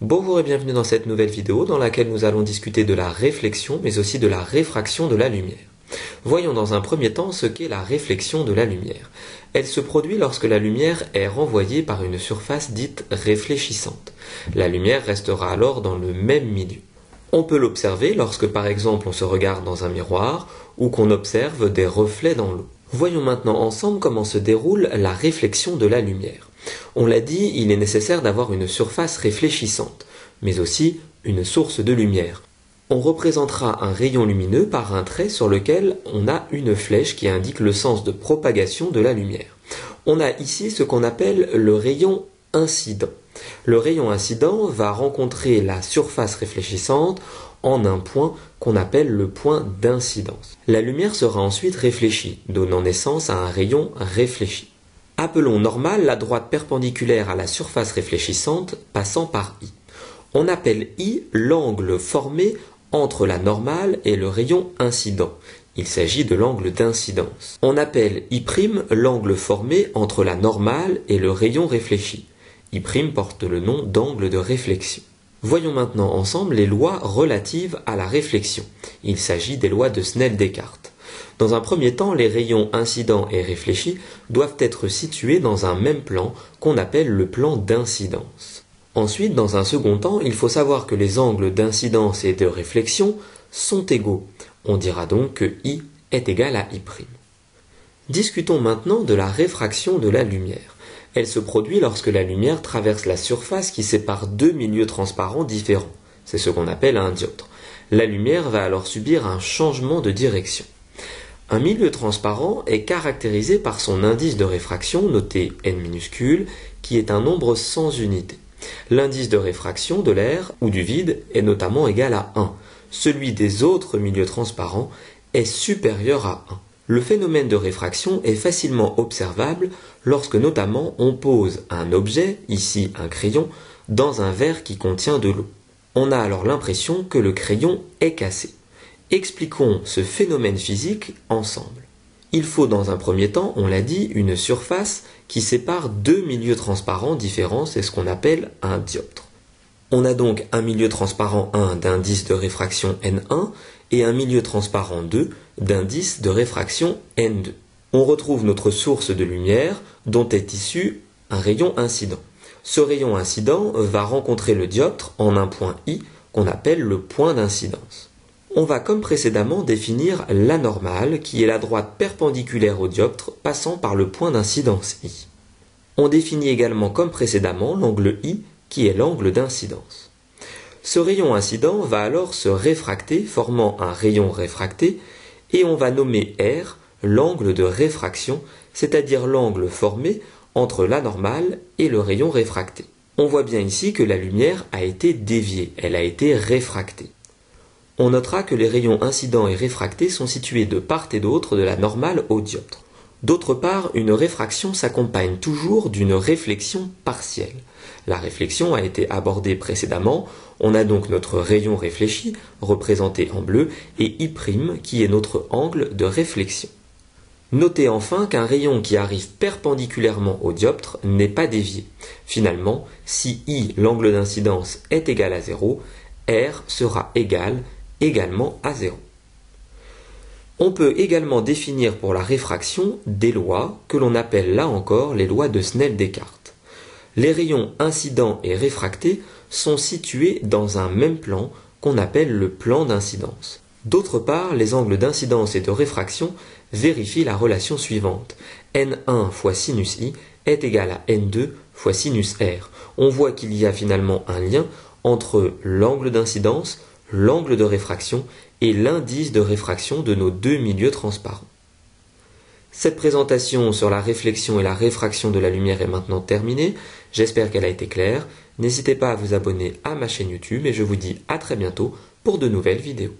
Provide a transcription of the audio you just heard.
Bonjour et bienvenue dans cette nouvelle vidéo dans laquelle nous allons discuter de la réflexion mais aussi de la réfraction de la lumière. Voyons dans un premier temps ce qu'est la réflexion de la lumière. Elle se produit lorsque la lumière est renvoyée par une surface dite réfléchissante. La lumière restera alors dans le même milieu. On peut l'observer lorsque par exemple on se regarde dans un miroir ou qu'on observe des reflets dans l'eau. Voyons maintenant ensemble comment se déroule la réflexion de la lumière. On l'a dit, il est nécessaire d'avoir une surface réfléchissante, mais aussi une source de lumière. On représentera un rayon lumineux par un trait sur lequel on a une flèche qui indique le sens de propagation de la lumière. On a ici ce qu'on appelle le rayon incident. Le rayon incident va rencontrer la surface réfléchissante en un point qu'on appelle le point d'incidence. La lumière sera ensuite réfléchie, donnant naissance à un rayon réfléchi. Appelons normale la droite perpendiculaire à la surface réfléchissante passant par I. On appelle I l'angle formé entre la normale et le rayon incident. Il s'agit de l'angle d'incidence. On appelle I' l'angle formé entre la normale et le rayon réfléchi. I' porte le nom d'angle de réflexion. Voyons maintenant ensemble les lois relatives à la réflexion. Il s'agit des lois de Snell-Descartes. Dans un premier temps, les rayons incidents et réfléchis doivent être situés dans un même plan qu'on appelle le plan d'incidence. Ensuite, dans un second temps, il faut savoir que les angles d'incidence et de réflexion sont égaux. On dira donc que I est égal à I'. Discutons maintenant de la réfraction de la lumière. Elle se produit lorsque la lumière traverse la surface qui sépare deux milieux transparents différents. C'est ce qu'on appelle un dioptre. La lumière va alors subir un changement de direction. Un milieu transparent est caractérisé par son indice de réfraction, noté n minuscule, qui est un nombre sans unité. L'indice de réfraction de l'air ou du vide est notamment égal à 1. Celui des autres milieux transparents est supérieur à 1. Le phénomène de réfraction est facilement observable lorsque notamment on pose un objet, ici un crayon, dans un verre qui contient de l'eau. On a alors l'impression que le crayon est cassé. Expliquons ce phénomène physique ensemble. Il faut dans un premier temps, on l'a dit, une surface qui sépare deux milieux transparents différents, c'est ce qu'on appelle un dioptre. On a donc un milieu transparent 1 d'indice de réfraction N1 et un milieu transparent 2 d'indice de réfraction N2. On retrouve notre source de lumière dont est issu un rayon incident. Ce rayon incident va rencontrer le dioptre en un point I qu'on appelle le point d'incidence. On va comme précédemment définir la normale qui est la droite perpendiculaire au dioptre passant par le point d'incidence I. On définit également comme précédemment l'angle I qui est l'angle d'incidence. Ce rayon incident va alors se réfracter formant un rayon réfracté et on va nommer R l'angle de réfraction, c'est-à-dire l'angle formé entre la normale et le rayon réfracté. On voit bien ici que la lumière a été déviée, elle a été réfractée. On notera que les rayons incidents et réfractés sont situés de part et d'autre de la normale au dioptre. D'autre part, une réfraction s'accompagne toujours d'une réflexion partielle. La réflexion a été abordée précédemment, on a donc notre rayon réfléchi, représenté en bleu, et I' qui est notre angle de réflexion. Notez enfin qu'un rayon qui arrive perpendiculairement au dioptre n'est pas dévié. Finalement, si I, l'angle d'incidence, est égal à 0, R sera également à 0. On peut également définir pour la réfraction des lois que l'on appelle là encore les lois de Snell-Descartes. Les rayons incidents et réfractés sont situés dans un même plan qu'on appelle le plan d'incidence. D'autre part, les angles d'incidence et de réfraction vérifient la relation suivante. N1 fois sinus I est égal à N2 fois sinus R. On voit qu'il y a finalement un lien entre l'angle d'incidence, l'angle de réfraction et l'indice de réfraction de nos deux milieux transparents. Cette présentation sur la réflexion et la réfraction de la lumière est maintenant terminée. J'espère qu'elle a été claire. N'hésitez pas à vous abonner à ma chaîne YouTube et je vous dis à très bientôt pour de nouvelles vidéos.